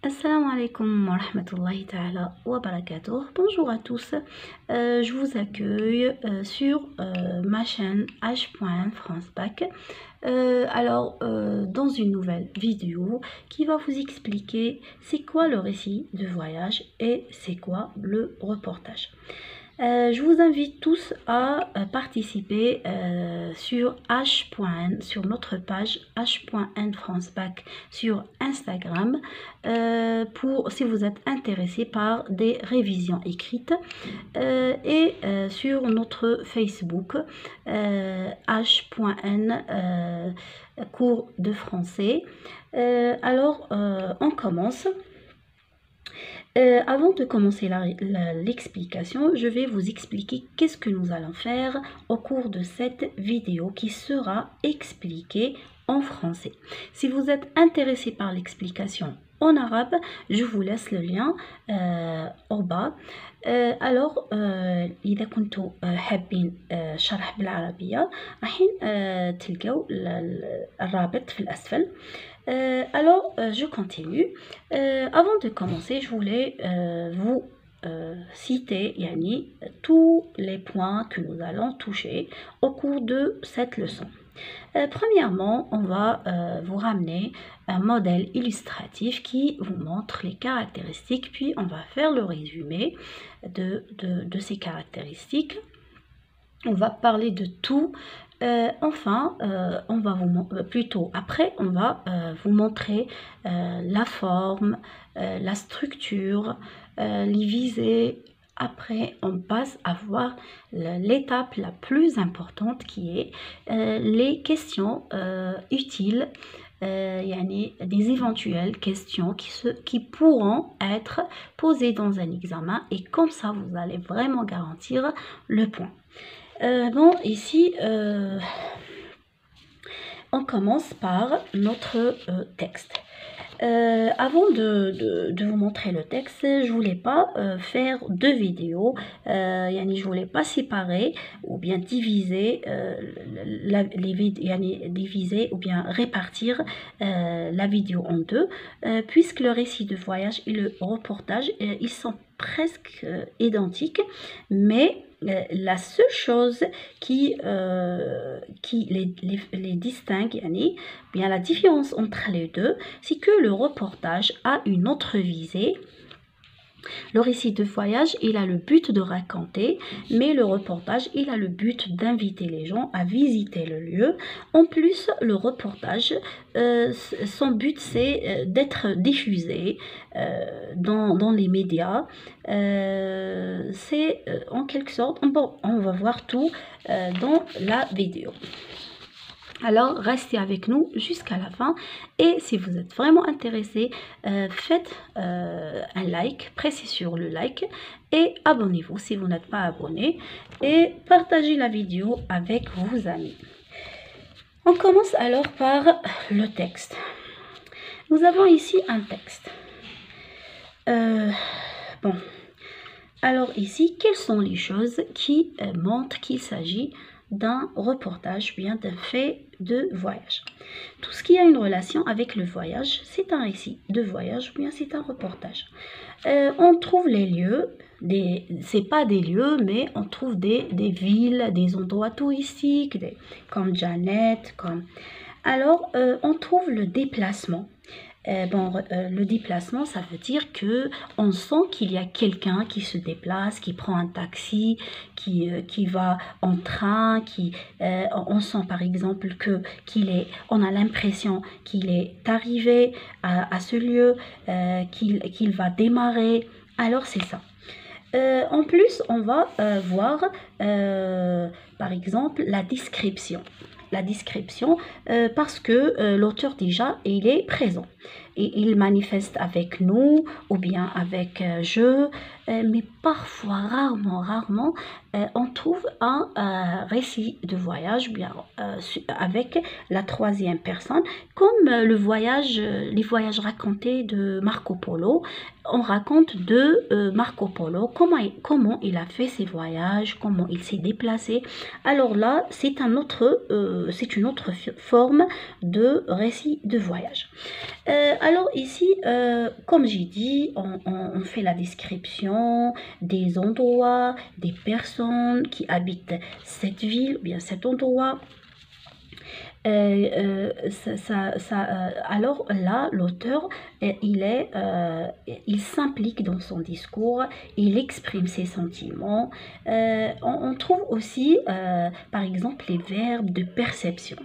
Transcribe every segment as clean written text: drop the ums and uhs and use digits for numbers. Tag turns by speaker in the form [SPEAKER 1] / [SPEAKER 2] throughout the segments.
[SPEAKER 1] Assalamu alaikum wa rahmatullahi ta'ala wa barakatuh. Bonjour à tous, je vous accueille sur ma chaîne H.FranceBac. Dans une nouvelle vidéo qui va vous expliquer c'est quoi le récit de voyage et c'est quoi le reportage. Je vous invite tous à participer sur H.N, sur notre page H.N FranceBac sur Instagram si vous êtes intéressé par des révisions écrites et sur notre Facebook H.N cours de français. On commence. Avant de commencer l'explication, je vais vous expliquer qu'est-ce que nous allons faire au cours de cette vidéo qui sera expliquée en français. Si vous êtes intéressé par l'explication en arabe, je vous laisse le lien au bas. إذا كنتوا حابين شرح بالعربية راح تلقاو الرابط في الأسفل. Je continue. Avant de commencer, je voulais vous citer tous les points que nous allons toucher au cours de cette leçon. Premièrement, on va vous ramener un modèle illustratif qui vous montre les caractéristiques, puis on va faire le résumé de ces caractéristiques. On va parler de tout. On va on va vous montrer la forme, la structure, les visées. Après, on passe à voir l'étape la plus importante qui est les questions utiles, des éventuelles questions qui pourront être posées dans un examen, et comme ça, vous allez vraiment garantir le point. Ici, on commence par notre texte. Avant de vous montrer le texte, je voulais pas faire deux vidéos, je voulais pas séparer ou bien diviser diviser ou bien répartir la vidéo en deux, puisque le récit de voyage et le reportage ils sont presque identiques, mais la seule chose qui les distingue, bien la différence entre les deux, c'est que le reportage a une autre visée. Le récit de voyage, il a le but de raconter, mais le reportage, il a le but d'inviter les gens à visiter le lieu. En plus, le reportage, son but, c'est d'être diffusé dans les médias. C'est en quelque sorte, on va voir tout dans la vidéo. Alors, restez avec nous jusqu'à la fin, et si vous êtes vraiment intéressé, faites un like, pressez sur le like et abonnez-vous si vous n'êtes pas abonné, et partagez la vidéo avec vos amis. On commence alors par le texte. Nous avons ici un texte. Alors ici, quelles sont les choses qui montrent qu'il s'agit d'un reportage, bien d'un fait de voyage? Tout ce qui a une relation avec le voyage, c'est un récit de voyage, bien c'est un reportage. On trouve les lieux, c'est pas des lieux, mais on trouve des villes, des endroits touristiques, comme Janet, Alors, on trouve le déplacement. Le déplacement, ça veut dire que on sent qu'il y a quelqu'un qui se déplace, qui prend un taxi, qui va en train, on sent par exemple on a l'impression qu'il est arrivé à ce lieu, qu'il va démarrer. Alors c'est ça. En plus, on va voir par exemple la description. Parce que l'auteur déjà il est présent et il manifeste avec nous ou bien avec je, mais parfois, rarement, on trouve un récit de voyage bien avec la troisième personne, comme les voyages racontés de Marco Polo. On raconte de Marco Polo comment il a fait ses voyages, comment il s'est déplacé. Alors là, c'est une autre forme de récit de voyage. Alors ici, comme j'ai dit, on fait la description des endroits, des personnes qui habitent cette ville ou bien cet endroit. Alors là, l'auteur, il s'implique dans son discours, il exprime ses sentiments. On trouve aussi, par exemple, les verbes de perception,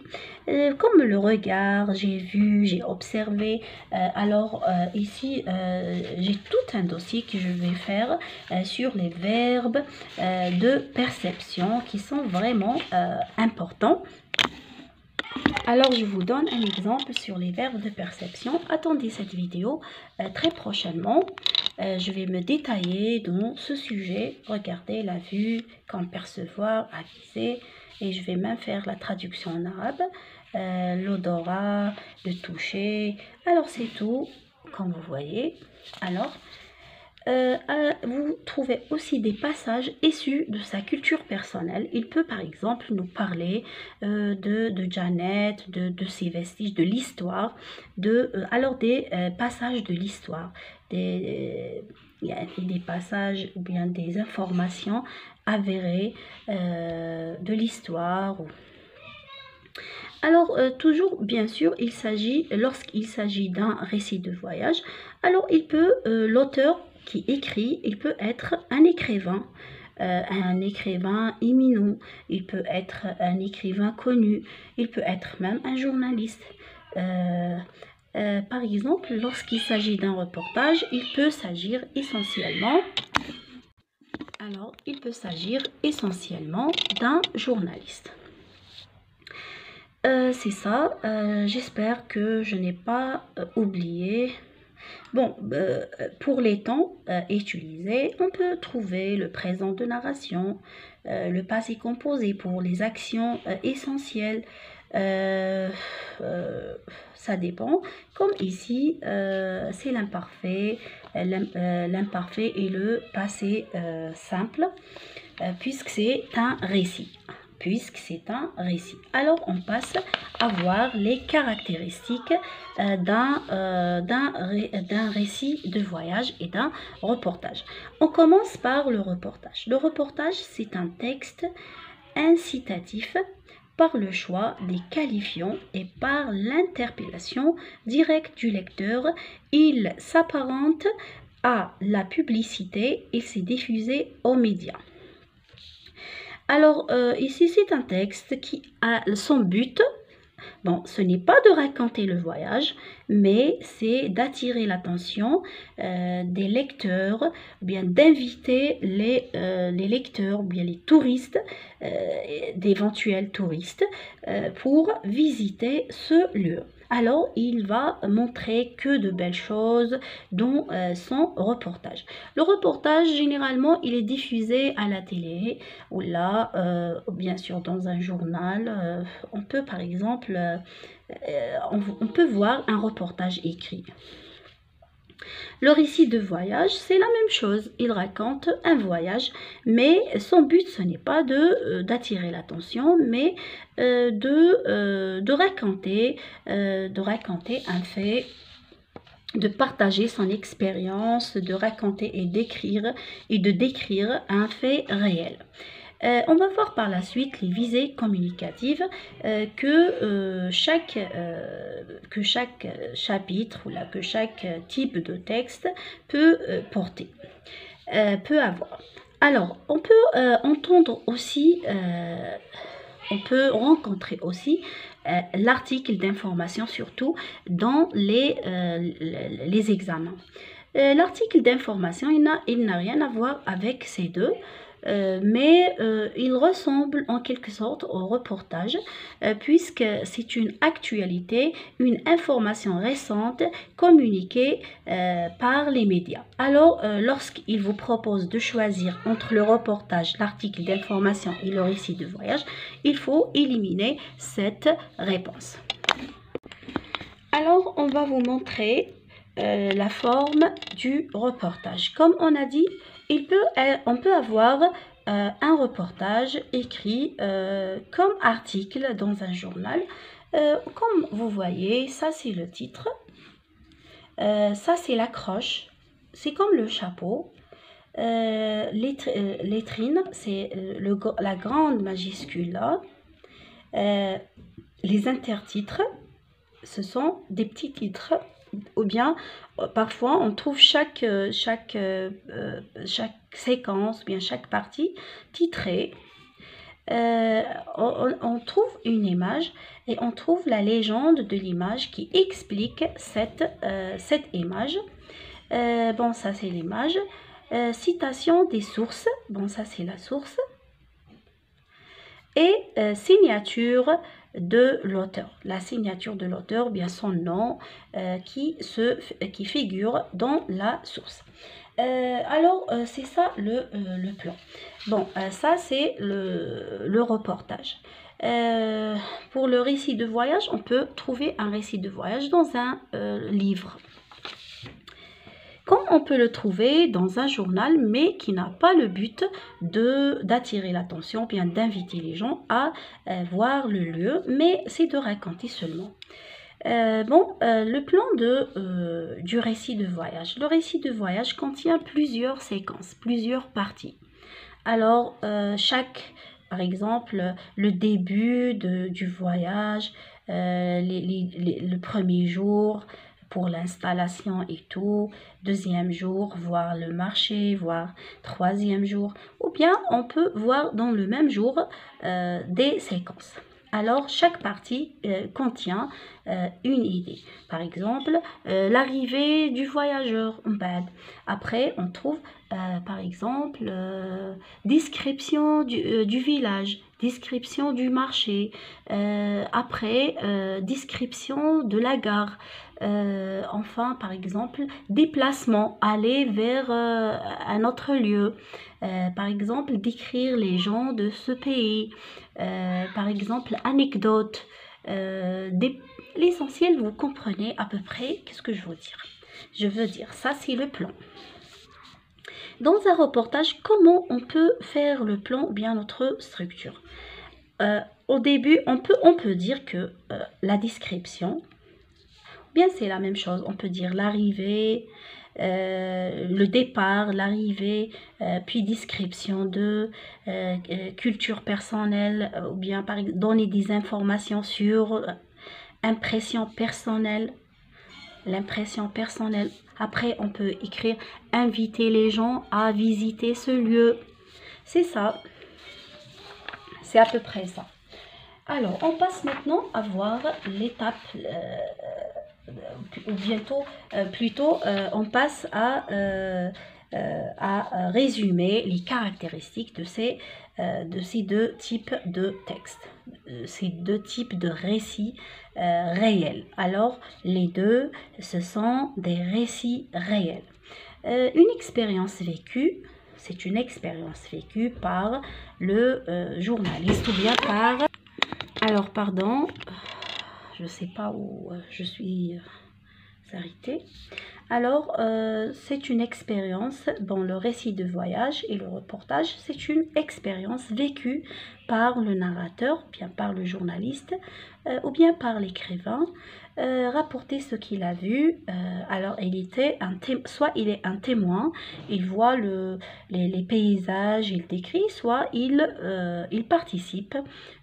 [SPEAKER 1] comme le regard, j'ai vu, j'ai observé. Alors ici, j'ai tout un dossier que je vais faire sur les verbes de perception qui sont vraiment importants. Alors, je vous donne un exemple sur les verbes de perception. Attendez cette vidéo très prochainement. Je vais me détailler dans ce sujet. Regardez la vue, comme percevoir, aviser. Et je vais même faire la traduction en arabe. L'odorat, le toucher. Alors, c'est tout, comme vous voyez. Alors, vous trouvez aussi des passages issus de sa culture personnelle. Il peut par exemple nous parler de Janet, de ses vestiges, de l'histoire, alors des passages de l'histoire, des passages ou bien des informations avérées de l'histoire. Alors, toujours, bien sûr, lorsqu'il s'agit d'un récit de voyage, alors l'auteur qui écrit, il peut être un écrivain éminent, il peut être un écrivain connu, il peut être même un journaliste. Par exemple, lorsqu'il s'agit d'un reportage, il peut s'agir essentiellement d'un journaliste. C'est ça, j'espère que je n'ai pas oublié. Bon, pour les temps utilisés, on peut trouver le présent de narration, le passé composé pour les actions essentielles. Ça dépend. Comme ici, c'est l'imparfait. L'imparfait et le passé simple, puisque c'est un récit. Alors, on passe à voir les caractéristiques d'un récit de voyage et d'un reportage. On commence par le reportage. Le reportage, c'est un texte incitatif par le choix des qualifiants et par l'interpellation directe du lecteur. Il s'apparente à la publicité et s'est diffusé aux médias. Alors, ici, c'est un texte qui a son but. Bon, ce n'est pas de raconter le voyage, mais c'est d'attirer l'attention des lecteurs, bien d'inviter les lecteurs, bien les touristes, d'éventuels touristes, pour visiter ce lieu. Alors, il va montrer que de belles choses dans son reportage. Le reportage, généralement, il est diffusé à la télé ou là, bien sûr, dans un journal. On peut, par exemple, on peut voir un reportage écrit. Le récit de voyage, c'est la même chose. Il raconte un voyage, mais son but, ce n'est pas d'attirer l'attention, mais de raconter un fait, de partager son expérience, de raconter et de décrire un fait réel. On va voir par la suite les visées communicatives que chaque chapitre ou là, que chaque type de texte peut porter, peut avoir. Alors, on peut rencontrer aussi l'article d'information, surtout dans les examens. L'article d'information, il n'a rien à voir avec ces deux. mais il ressemble en quelque sorte au reportage, puisque c'est une actualité, une information récente communiquée par les médias. Alors, lorsqu'il vous propose de choisir entre le reportage, l'article d'information et le récit de voyage, il faut éliminer cette réponse. Alors, on va vous montrer la forme du reportage. Comme on a dit, on peut avoir un reportage écrit comme article dans un journal. Comme vous voyez, ça c'est le titre, ça c'est l'accroche, c'est comme le chapeau. Lettrine, c'est la grande majuscule là. Les intertitres, ce sont des petits titres, ou bien parfois on trouve chaque séquence, ou bien chaque partie titrée. On trouve une image et on trouve la légende de l'image qui explique cette image. Bon, ça c'est l'image. Citation des sources, bon ça c'est la source. Et signature de l'auteur, la signature de l'auteur, bien son nom qui figure dans la source. Alors c'est ça le plan. Bon, ça c'est le reportage. Pour le récit de voyage, on peut trouver un récit de voyage dans un livre. Comme on peut le trouver dans un journal, mais qui n'a pas le but d'attirer l'attention, bien d'inviter les gens à voir le lieu, mais c'est de raconter seulement. Le plan du récit de voyage. Le récit de voyage contient plusieurs séquences, plusieurs parties. Alors, par exemple, le début du voyage, le premier jour, pour l'installation et tout, deuxième jour, voir le marché, voir troisième jour, ou bien on peut voir dans le même jour des séquences. Alors, chaque partie contient une idée. Par exemple, l'arrivée du voyageur. Après, on trouve, par exemple, description du village, description du marché. Après, description de la gare. Enfin, par exemple, déplacement, aller vers un autre lieu. Par exemple, décrire les gens de ce pays. Par exemple, anecdote. L'essentiel, vous comprenez à peu près qu'est-ce que je veux dire. Je veux dire, ça c'est le plan. Dans un reportage, comment on peut faire le plan ou bien notre structure? Au début, on peut dire que la description, bien c'est la même chose, on peut dire l'arrivée, le départ, l'arrivée, puis description de culture personnelle, ou bien donner des informations sur impression personnelle, l'impression personnelle. Après, on peut écrire inviter les gens à visiter ce lieu. C'est ça. C'est à peu près ça. Alors, on passe maintenant à voir l'étape, plutôt, on passe à résumer les caractéristiques de ces deux types de textes, ces deux types de récits réels. Alors, les deux, ce sont des récits réels. Une expérience vécue, c'est une expérience vécue par le journaliste ou bien par... Alors, pardon, je ne sais pas où je suis arrêtée. Alors, c'est une expérience, le récit de voyage et le reportage, c'est une expérience vécue par le narrateur, bien par le journaliste, ou bien par l'écrivain, rapporter ce qu'il a vu. Alors, soit il est un témoin, il voit les paysages, il décrit, soit il participe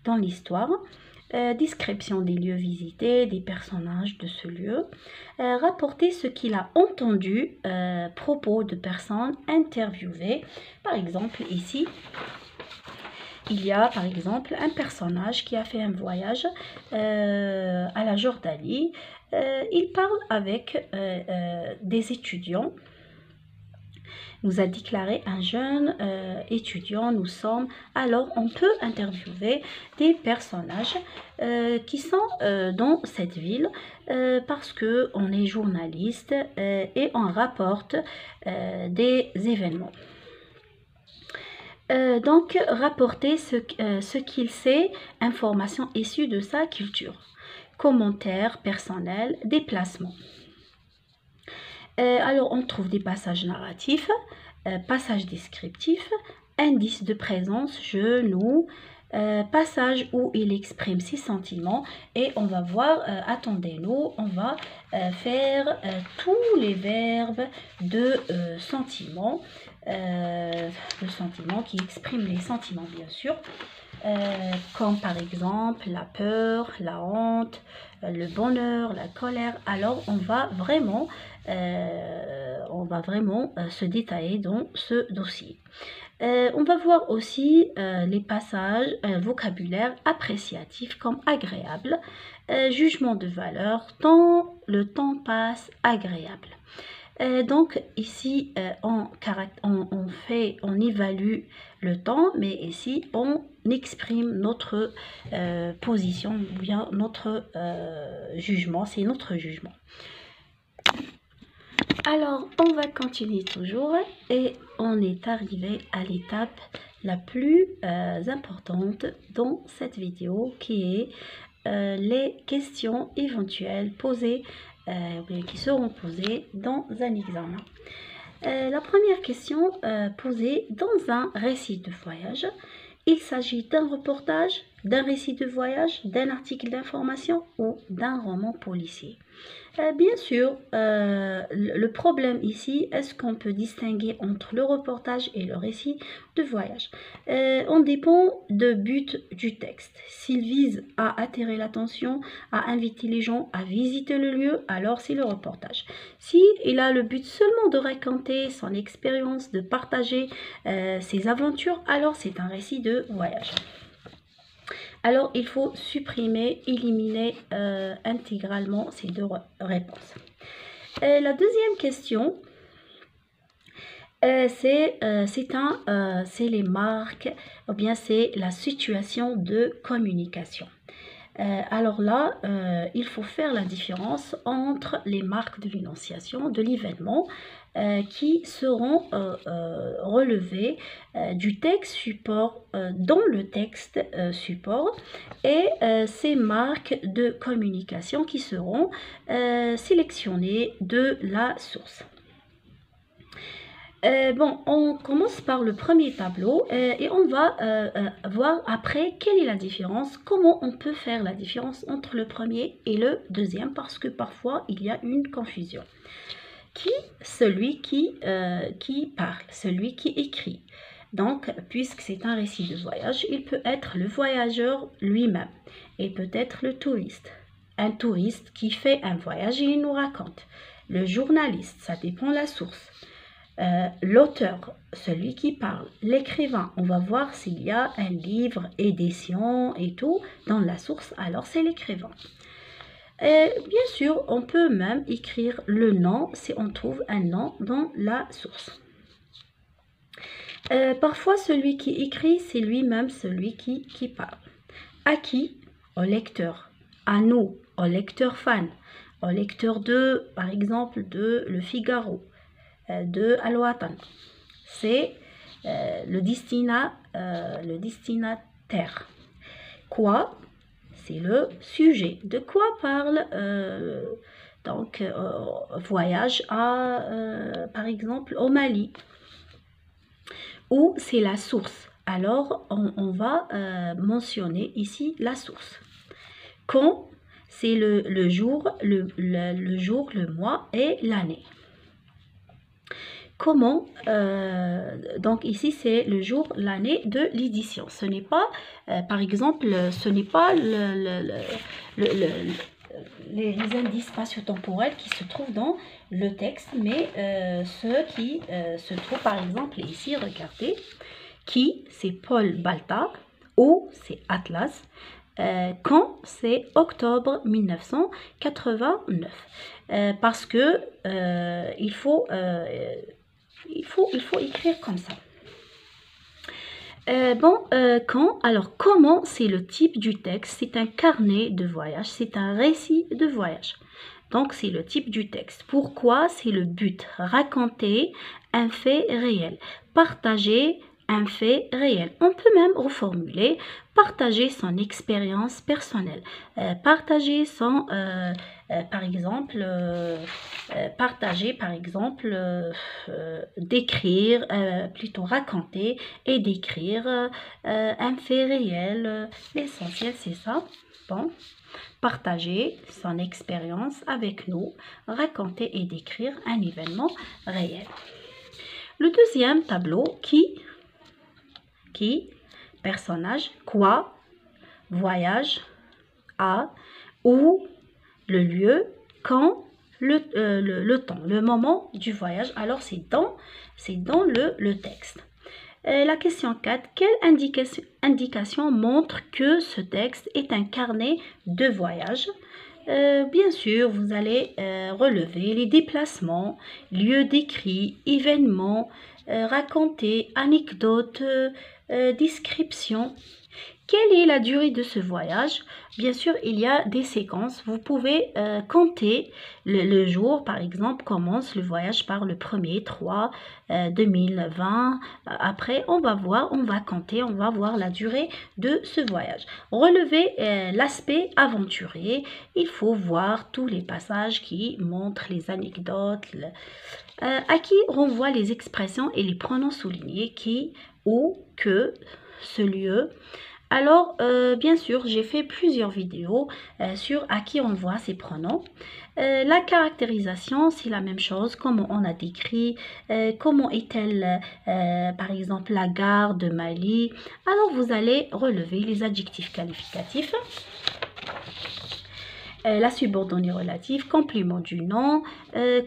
[SPEAKER 1] dans l'histoire. Description des lieux visités, des personnages de ce lieu, rapporter ce qu'il a entendu, propos de personnes interviewées. Par exemple, ici, il y a par exemple un personnage qui a fait un voyage à la Jordanie. Il parle avec des étudiants. nous a déclaré un jeune étudiant, nous sommes. Alors, on peut interviewer des personnages qui sont dans cette ville parce qu'on est journaliste et on rapporte des événements. Donc, rapporter ce qu'il sait, informations issues de sa culture, commentaires personnels, déplacements. Alors, on trouve des passages narratifs, passages descriptifs, indices de présence, je, nous, passage où il exprime ses sentiments et on va voir, attendez-nous, on va faire tous les verbes de sentiments, qui expriment les sentiments bien sûr, comme par exemple la peur, la honte, le bonheur, la colère. Alors on va vraiment se détailler dans ce dossier. On va voir aussi les passages vocabulaire appréciatifs comme agréable, jugement de valeur, le temps passe, agréable. Donc ici on évalue le temps, mais ici on exprime notre position ou bien notre jugement, c'est notre jugement. Alors, on va continuer toujours et on est arrivé à l'étape la plus importante dans cette vidéo qui est les questions éventuelles posées, qui seront posées dans un examen. La première question posée dans un récit de voyage. Il s'agit d'un reportage, d'un récit de voyage, d'un article d'information ou d'un roman policier. Bien sûr, le problème ici, est-ce qu'on peut distinguer entre le reportage et le récit de voyage? On dépend du but du texte. S'il vise à attirer l'attention, à inviter les gens à visiter le lieu, alors c'est le reportage. S'il a le but seulement de raconter son expérience, de partager ses aventures, alors c'est un récit de voyage. Alors, il faut supprimer, éliminer intégralement ces deux réponses. La deuxième question, c'est les marques, ou bien c'est la situation de communication. Alors là, il faut faire la différence entre les marques de l'énonciation, de l'événement, qui seront relevées du texte support dans le texte support et ces marques de communication qui seront sélectionnées de la source. On commence par le premier tableau et on va voir après quelle est la différence, comment on peut faire la différence entre le premier et le deuxième parce que parfois il y a une confusion. Celui qui parle, celui qui écrit. Donc, puisque c'est un récit de voyage, il peut être le voyageur lui-même et peut-être le touriste. Un touriste qui fait un voyage et il nous raconte. Le journaliste, ça dépend de la source. L'auteur, celui qui parle, l'écrivain, on va voir s'il y a un livre, édition et tout dans la source, alors c'est l'écrivain. Bien sûr, on peut même écrire le nom si on trouve un nom dans la source. Parfois, celui qui écrit, c'est lui-même celui qui parle. À qui? Au lecteur. À nous, au lecteur fan, au lecteur de, par exemple, de Le Figaro, de Al-Watan. C'est le destinataire. Quoi? C'est le sujet. De quoi parle voyage par exemple au Mali. Ou c'est la source. Alors on va mentionner ici la source. Quand? C'est le jour, le mois et l'année. Comment? Donc ici c'est le jour, l'année de l'édition. Ce n'est pas, par exemple, ce n'est pas les indices spatio-temporels qui se trouvent dans le texte, mais ceux qui se trouvent par exemple ici, regardez, qui c'est Paul Balta, ou c'est Atlas, quand c'est octobre 1989, parce que il faut Il faut écrire comme ça. Alors, comment c'est le type du texte? C'est un carnet de voyage, c'est un récit de voyage. Donc, c'est le type du texte. Pourquoi? C'est le but. Raconter un fait réel. Partager un fait réel. On peut même reformuler, partager son expérience personnelle. Partager son, par exemple, décrire, plutôt raconter et décrire un fait réel. L'essentiel, c'est ça. Bon. Partager son expérience avec nous, raconter et décrire un événement réel. Le deuxième tableau, qui, personnage, quoi, voyage, à, où, le lieu, quand, le temps, le moment du voyage. Alors, c'est dans le texte. La question 4. Quelle indication montre que ce texte est un carnet de voyage? Bien sûr, vous allez relever les déplacements, lieux décrits, événements, raconter, anecdotes, descriptions. Quelle est la durée de ce voyage? Bien sûr, il y a des séquences. Vous pouvez compter le jour, par exemple, commence le voyage par le 1er 3 2020. Après, on va compter, on va voir la durée de ce voyage. Relevez l'aspect aventurier. Il faut voir tous les passages qui montrent les anecdotes, à qui renvoient les expressions et les pronoms soulignés, qui, où, que, ce lieu. Alors, bien sûr, j'ai fait plusieurs vidéos sur à qui on voit ces pronoms. La caractérisation, c'est la même chose, comment on a décrit, comment est-elle, par exemple, la gare de Mali. Alors, vous allez relever les adjectifs qualificatifs. La subordonnée relative, complément du nom,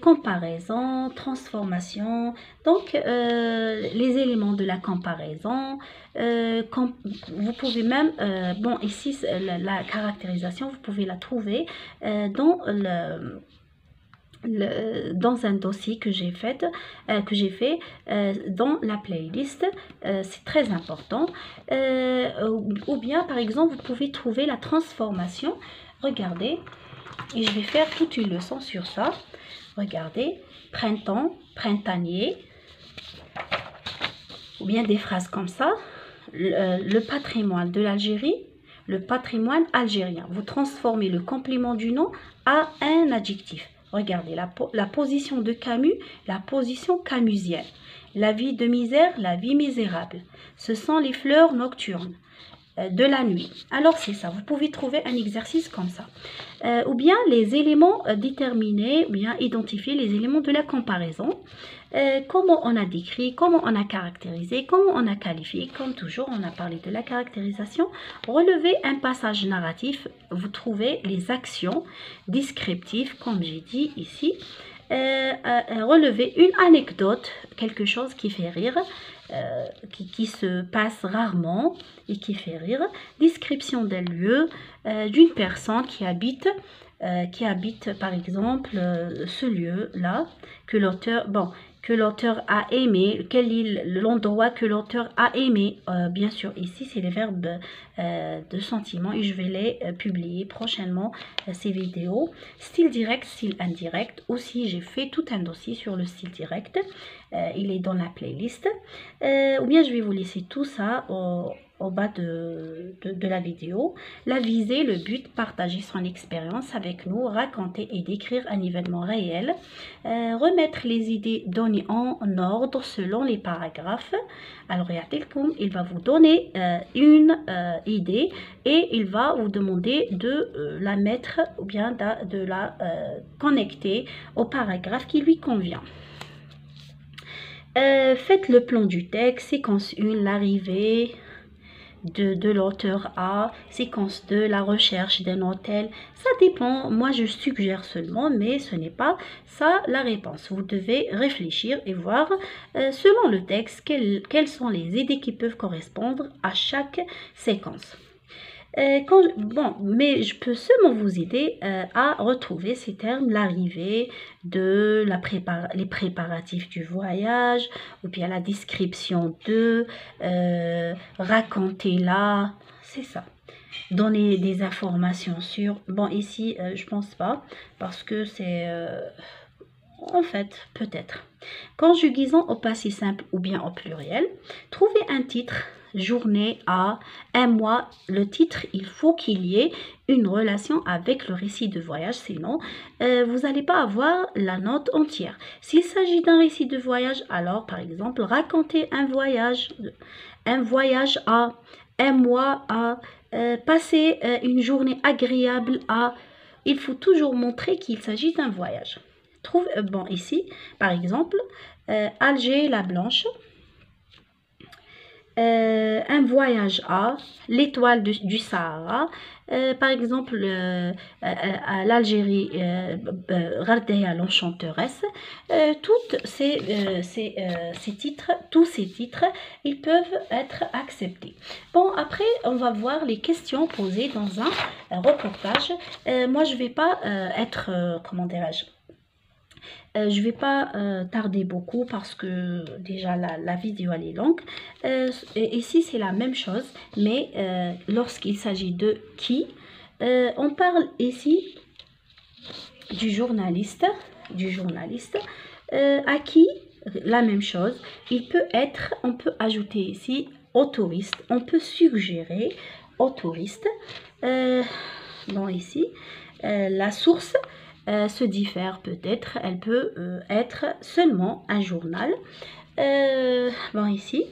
[SPEAKER 1] comparaison, transformation, donc les éléments de la comparaison. Vous pouvez même, bon ici la caractérisation, vous pouvez la trouver dans un dossier que j'ai fait, dans la playlist. C'est très important. Ou bien par exemple vous pouvez trouver la transformation. Regardez, et je vais faire toute une leçon sur ça. Regardez, printemps, printanier, ou bien des phrases comme ça. Le patrimoine de l'Algérie, le patrimoine algérien. Vous transformez le complément du nom à un adjectif. Regardez, la position de Camus, la position camusienne. La vie de misère, la vie misérable. Ce sont les fleurs nocturnes de la nuit. Alors c'est ça, vous pouvez trouver un exercice comme ça. Ou bien les éléments déterminés, ou bien identifier les éléments de la comparaison. Comment on a décrit, comment on a caractérisé, comment on a qualifié. Comme toujours, on a parlé de la caractérisation. Relevez un passage narratif, vous trouvez les actions descriptives, comme j'ai dit ici. Relever une anecdote, quelque chose qui fait rire, qui se passe rarement et qui fait rire. Description d'un lieu, d'une personne qui habite par exemple ce lieu-là, que l'auteur a aimé, quel est l'endroit que l'auteur a aimé. Bien sûr, ici, c'est les verbes de sentiment et je vais les publier prochainement, ces vidéos. Style direct, style indirect. Aussi, j'ai fait tout un dossier sur le style direct. Il est dans la playlist. Ou bien, je vais vous laisser tout ça au bas de la vidéo. La visée, le but, partager son expérience avec nous, raconter et décrire un événement réel, remettre les idées données en ordre selon les paragraphes. Alors, il va vous donner une idée et il va vous demander de la mettre ou bien de la connecter au paragraphe qui lui convient. Faites le plan du texte, séquence 1, l'arrivée de l'auteur A, séquence 2, la recherche d'un hôtel. Ça dépend, moi je suggère seulement, mais ce n'est pas ça la réponse. Vous devez réfléchir et voir selon le texte quelles sont les idées qui peuvent correspondre à chaque séquence. Bon, mais je peux seulement vous aider à retrouver ces termes, l'arrivée, les préparatifs du voyage, ou bien la description de, raconter là, c'est ça. Donner des informations sur. Bon, ici, je pense pas, parce que c'est. En fait, peut-être. Conjugaison au passé simple ou bien au pluriel. Trouvez un titre, journée à un mois. Le titre, il faut qu'il y ait une relation avec le récit de voyage, sinon vous n'allez pas avoir la note entière. S'il s'agit d'un récit de voyage, alors par exemple, raconter un voyage à un mois à passer une journée agréable à. Il faut toujours montrer qu'il s'agit d'un voyage. Bon, ici, par exemple, Alger la Blanche, un voyage à l'étoile du Sahara, par exemple, à l'Algérie, Ghardaya l'Enchanteresse, tous ces titres, ils peuvent être acceptés. Bon, après, on va voir les questions posées dans un reportage. Moi, je ne vais pas comment dirais-je, je ne vais pas tarder beaucoup parce que déjà la vidéo elle est longue. Ici c'est la même chose, mais lorsqu'il s'agit de qui, on parle ici du journaliste, à qui la même chose. On peut ajouter ici au touriste, on peut suggérer au touriste. Bon, ici, la source se diffère peut-être, elle peut être seulement un journal. Bon, ici,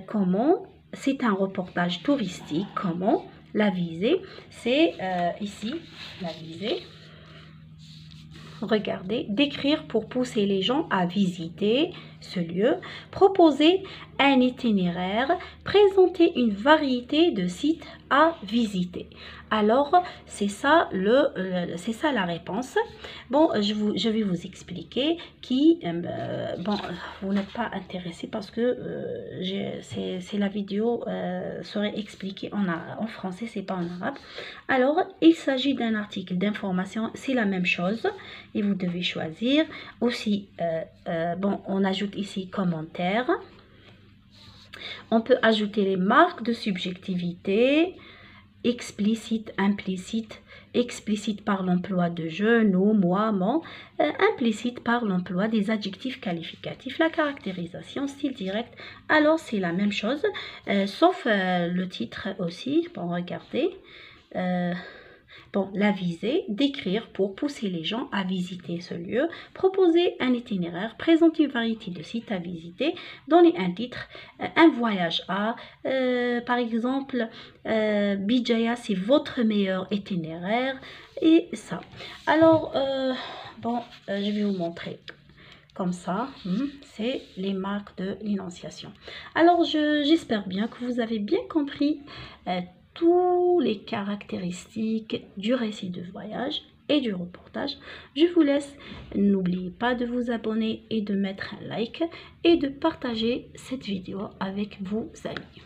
[SPEAKER 1] comment, c'est un reportage touristique, comment la visée, c'est ici la visée. Regardez, décrire pour pousser les gens à visiter ce lieu, proposer un itinéraire, présenter une variété de sites à visiter. Alors, c'est ça la réponse. Bon, je vais vous expliquer bon, vous n'êtes pas intéressé parce que c'est la vidéo serait expliquée en français, c'est pas en arabe. Alors, il s'agit d'un article d'information, c'est la même chose et vous devez choisir. Aussi, bon, on ajoute ici commentaires. On peut ajouter les marques de subjectivité, explicite, implicite, explicite par l'emploi de je, nous, moi, mon, implicite par l'emploi des adjectifs qualificatifs, la caractérisation, style direct. Alors c'est la même chose, sauf le titre aussi. Bon, regardez. Bon, la visée, décrire pour pousser les gens à visiter ce lieu, proposer un itinéraire, présenter une variété de sites à visiter, donner un titre, un voyage à, par exemple, Bijaya, c'est votre meilleur itinéraire, et ça. Alors, bon, je vais vous montrer. Comme ça, c'est les marques de l'énonciation. Alors, j'espère bien que vous avez bien compris tous les caractéristiques du récit de voyage et du reportage. Je vous laisse. N'oubliez pas de vous abonner et de mettre un like et de partager cette vidéo avec vos amis.